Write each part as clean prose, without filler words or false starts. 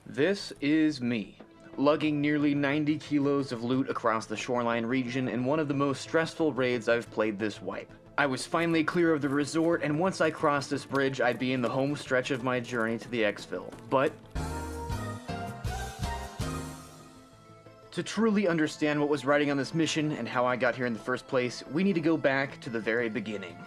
This is me, lugging nearly 90 kilos of loot across the shoreline region in one of the most stressful raids I've played this wipe. I was finally clear of the resort, and once I crossed this bridge, I'd be in the home stretch of my journey to the exfil. But to truly understand what was riding on this mission and how I got here in the first place, we need to go back to the very beginning.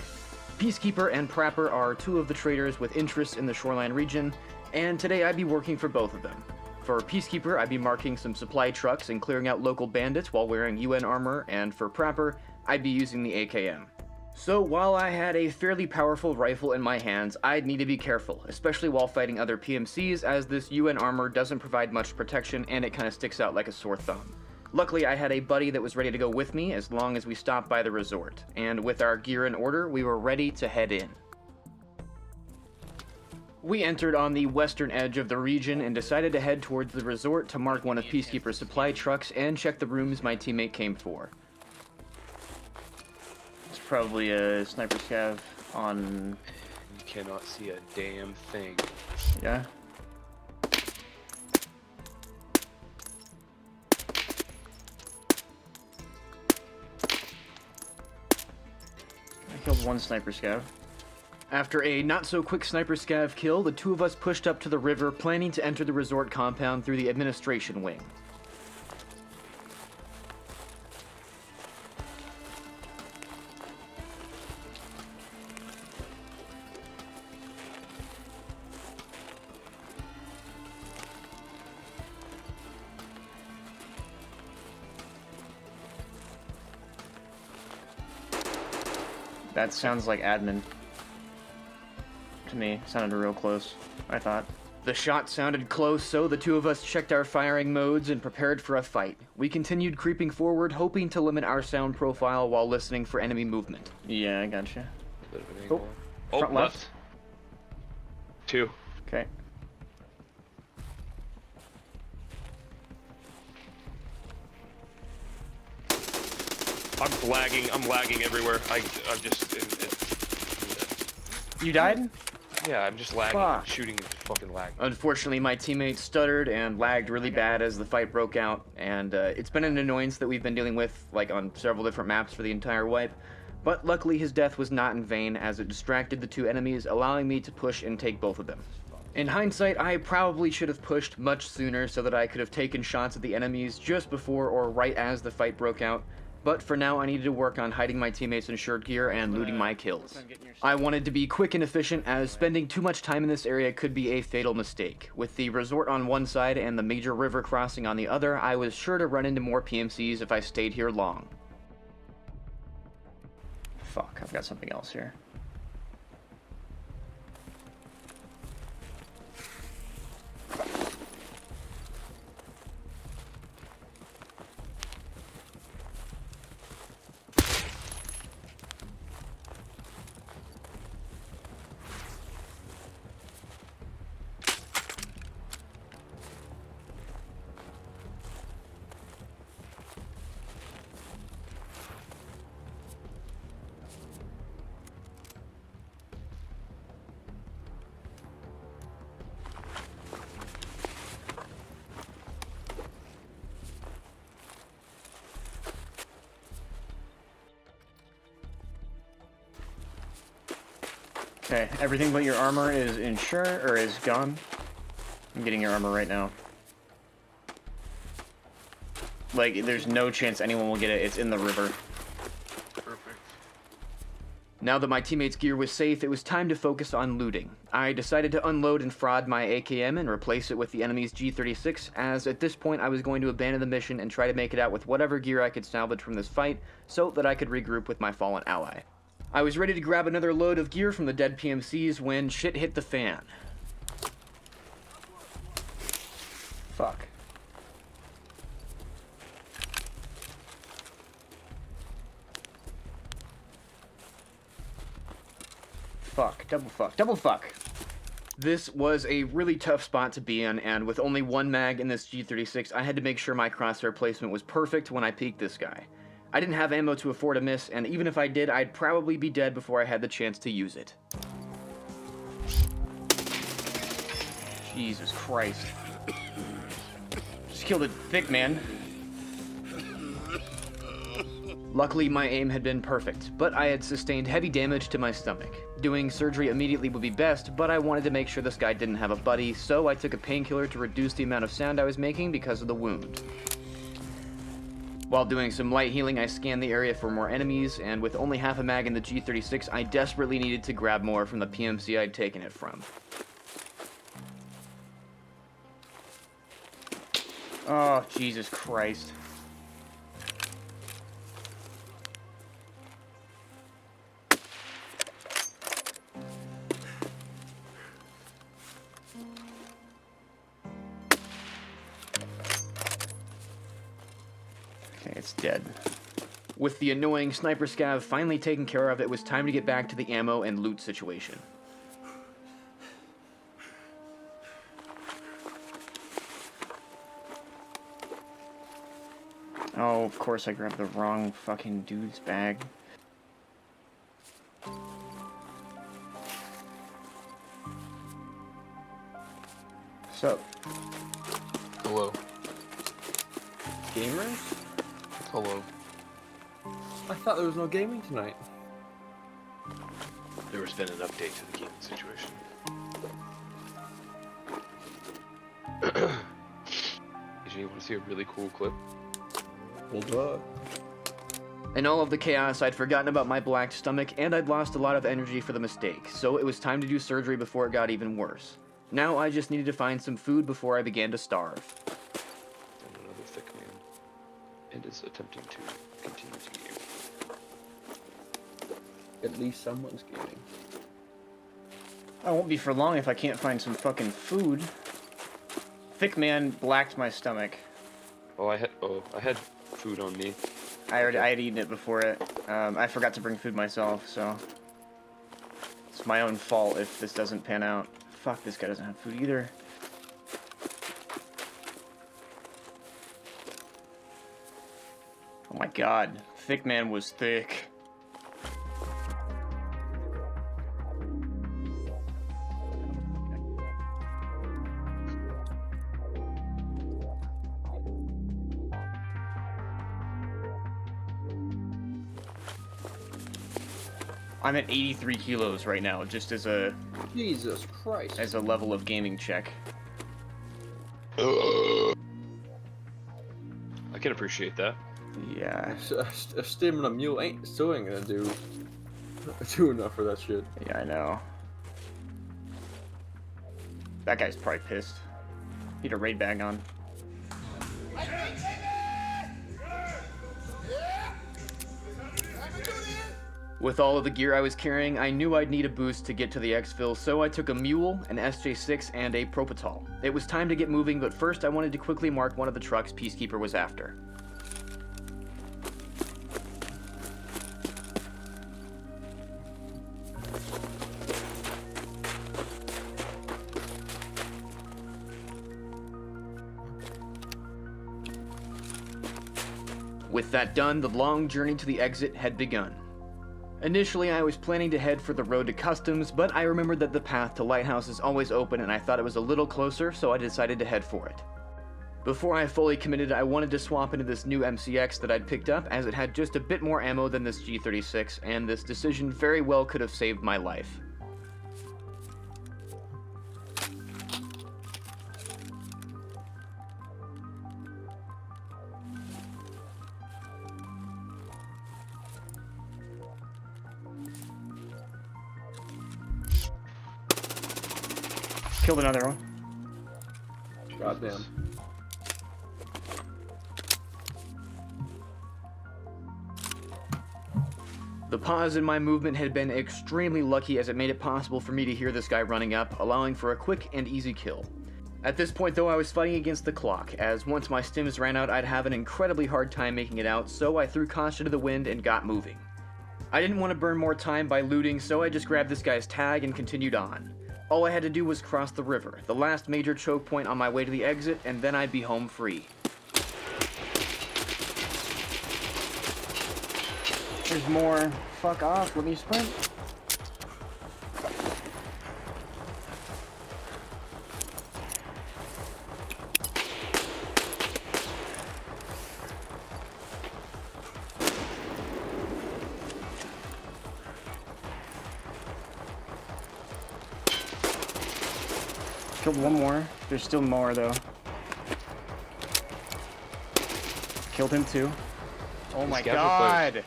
Peacekeeper and Prapper are two of the traders with interests in the shoreline region, and today I'd be working for both of them. For Peacekeeper, I'd be marking some supply trucks and clearing out local bandits while wearing UN armor, and for Prapper, I'd be using the AKM. So while I had a fairly powerful rifle in my hands, I'd need to be careful, especially while fighting other PMCs, as this UN armor doesn't provide much protection and it kind of sticks out like a sore thumb. Luckily, I had a buddy that was ready to go with me as long as we stopped by the resort, and with our gear in order, we were ready to head in. We entered on the western edge of the region and decided to head towards the resort to mark one of Peacekeeper's supply trucks and check the rooms my teammate came for. It's probably a sniper scav on... You cannot see a damn thing. Yeah? I killed one sniper scav. After a not-so-quick sniper scav kill, the two of us pushed up to the river, planning to enter the resort compound through the administration wing. That sounds like admin. To me, sounded real close, I thought. The shot sounded close, so the two of us checked our firing modes and prepared for a fight. We continued creeping forward, hoping to limit our sound profile while listening for enemy movement. Yeah, I gotcha. A bit of an angle. Front left. Two. Okay. I'm lagging everywhere. I'm just... You died? Yeah, I'm just lagging. Fuck. I'm shooting and fucking lagging. Unfortunately, my teammate stuttered and lagged really bad as the fight broke out, and it's been an annoyance that we've been dealing with, like, on several different maps for the entire wipe. But luckily, his death was not in vain, as it distracted the two enemies, allowing me to push and take both of them. In hindsight, I probably should have pushed much sooner so that I could have taken shots at the enemies just before or right as the fight broke out. But for now, I needed to work on hiding my teammates' insured gear and looting my kills. I wanted to be quick and efficient, as spending too much time in this area could be a fatal mistake. With the resort on one side and the major river crossing on the other, I was sure to run into more PMCs if I stayed here long. Fuck, I've got something else here. Okay, everything but your armor is insured, or is gone. I'm getting your armor right now. Like, there's no chance anyone will get it. It's in the river. Perfect. Now that my teammate's gear was safe, it was time to focus on looting. I decided to unload and fraud my AKM and replace it with the enemy's G36, as at this point I was going to abandon the mission and try to make it out with whatever gear I could salvage from this fight, so that I could regroup with my fallen ally. I was ready to grab another load of gear from the dead PMCs when shit hit the fan. Fuck. Fuck. Double fuck. Double fuck. This was a really tough spot to be in, and with only one mag in this G36, I had to make sure my crosshair placement was perfect when I peeked this guy. I didn't have ammo to afford a miss, and even if I did, I'd probably be dead before I had the chance to use it. Jesus Christ. Just killed a thick man. Luckily, my aim had been perfect, but I had sustained heavy damage to my stomach. Doing surgery immediately would be best, but I wanted to make sure this guy didn't have a buddy, so I took a painkiller to reduce the amount of sound I was making because of the wound. While doing some light healing, I scanned the area for more enemies, and with only half a mag in the G36, I desperately needed to grab more from the PMC I'd taken it from. Oh, Jesus Christ. Okay, it's dead. With the annoying sniper scav finally taken care of, it was time to get back to the ammo and loot situation. Oh, of course I grabbed the wrong fucking dude's bag. Sup? Hello. Gamers? Hello. I thought there was no gaming tonight. There has been an update to the gaming situation. Did you want to see a really cool clip? Hold up. In all of the chaos, I'd forgotten about my black stomach, and I'd lost a lot of energy for the mistake, so it was time to do surgery before it got even worse. Now I just needed to find some food before I began to starve. And another thick man. And is attempting to continue to game. At least someone's gaming. I won't be for long if I can't find some fucking food. Thick man blacked my stomach. Oh, I had food on me. I had eaten it before it. I forgot to bring food myself, so it's my own fault if this doesn't pan out. Fuck, this guy doesn't have food either. Oh my god, thick man was thick. I'm at 83 kilos right now, just as a Jesus Christ. level of gaming check. I can appreciate that. Yeah, A stamina mule still ain't gonna do enough for that shit. yeah, I know. That guy's probably pissed. He had a raid bag on. With all of the gear I was carrying, I knew I'd need a boost to get to the exfil, so I took a mule, an SJ6, and a Propital. It was time to get moving, but first I wanted to quickly mark one of the trucks Peacekeeper was after. With that done, the long journey to the exit had begun. Initially, I was planning to head for the road to Customs, but I remembered that the path to Lighthouse is always open and I thought it was a little closer, so I decided to head for it. Before I fully committed, I wanted to swap into this new MCX that I'd picked up, as it had just a bit more ammo than this G36, and this decision very well could have saved my life. Killed another one. Goddamn. The pause in my movement had been extremely lucky, as it made it possible for me to hear this guy running up, allowing for a quick and easy kill. At this point though, I was fighting against the clock, as once my stims ran out I'd have an incredibly hard time making it out, so I threw caution to the wind and got moving. I didn't want to burn more time by looting, so I just grabbed this guy's tag and continued on. All I had to do was cross the river, the last major choke point on my way to the exit, and then I'd be home free. There's more. Fuck off, let me sprint. Killed one more. There's still more, though. Killed him, too. Oh my Scavs are god!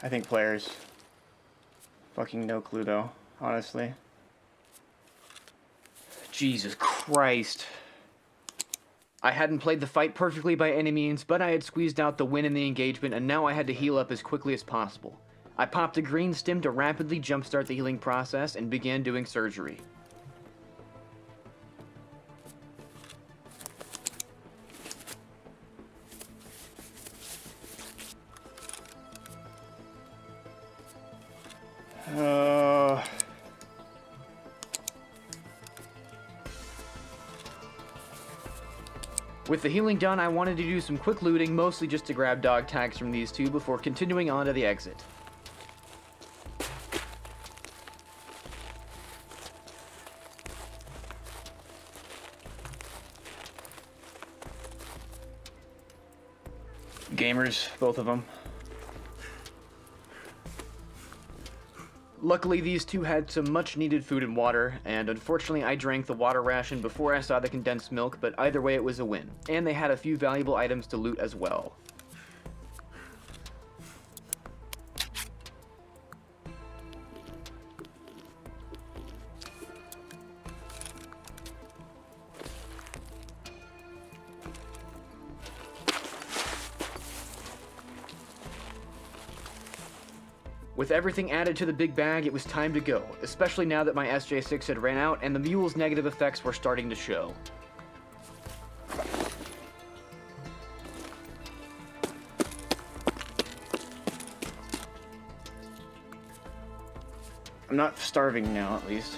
I think players. Fucking no clue, though, honestly. Jesus Christ. I hadn't played the fight perfectly by any means, but I had squeezed out the win in the engagement, and now I had to heal up as quickly as possible. I popped a green stim to rapidly jumpstart the healing process and began doing surgery. With the healing done, I wanted to do some quick looting, mostly just to grab dog tags from these two before continuing on to the exit. Gamers, both of them. Luckily, these two had some much-needed food and water, and unfortunately I drank the water ration before I saw the condensed milk, but either way it was a win. And they had a few valuable items to loot as well. With everything added to the big bag, it was time to go, especially now that my SJ6 had ran out and the mule's negative effects were starting to show. I'm not starving now, at least.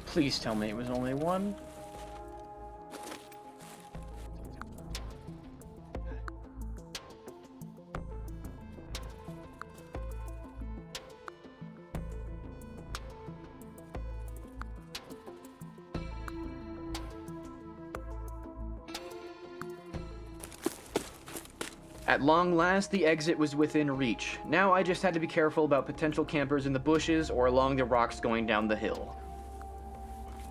Please tell me it was only one. At long last, the exit was within reach. Now I just had to be careful about potential campers in the bushes or along the rocks going down the hill.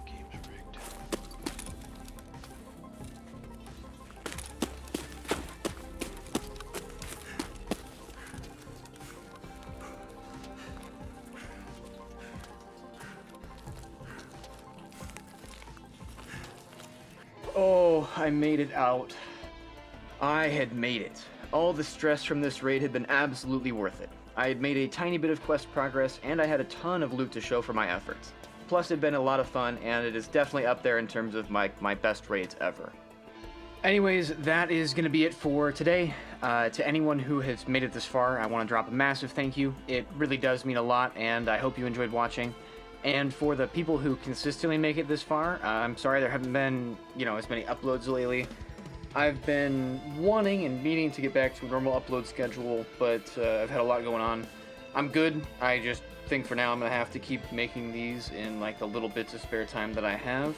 Game's rigged. Oh, I made it out. I had made it. All the stress from this raid had been absolutely worth it. I had made a tiny bit of quest progress, and I had a ton of loot to show for my efforts. Plus, it had been a lot of fun, and it is definitely up there in terms of my best raids ever. Anyways, that is going to be it for today. To anyone who has made it this far, I want to drop a massive thank you. It really does mean a lot, and I hope you enjoyed watching. And for the people who consistently make it this far, I'm sorry there haven't been, as many uploads lately. I've been wanting and meaning to get back to a normal upload schedule, but I've had a lot going on. I'm good. I just think for now I'm going to have to keep making these in the little bits of spare time that I have.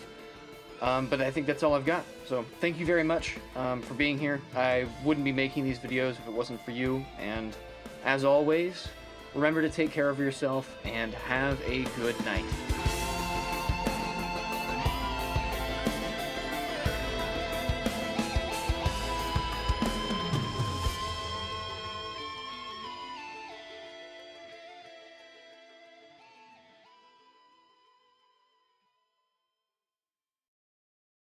But I think that's all I've got. So thank you very much for being here. I wouldn't be making these videos if it wasn't for you. And as always, remember to take care of yourself and have a good night.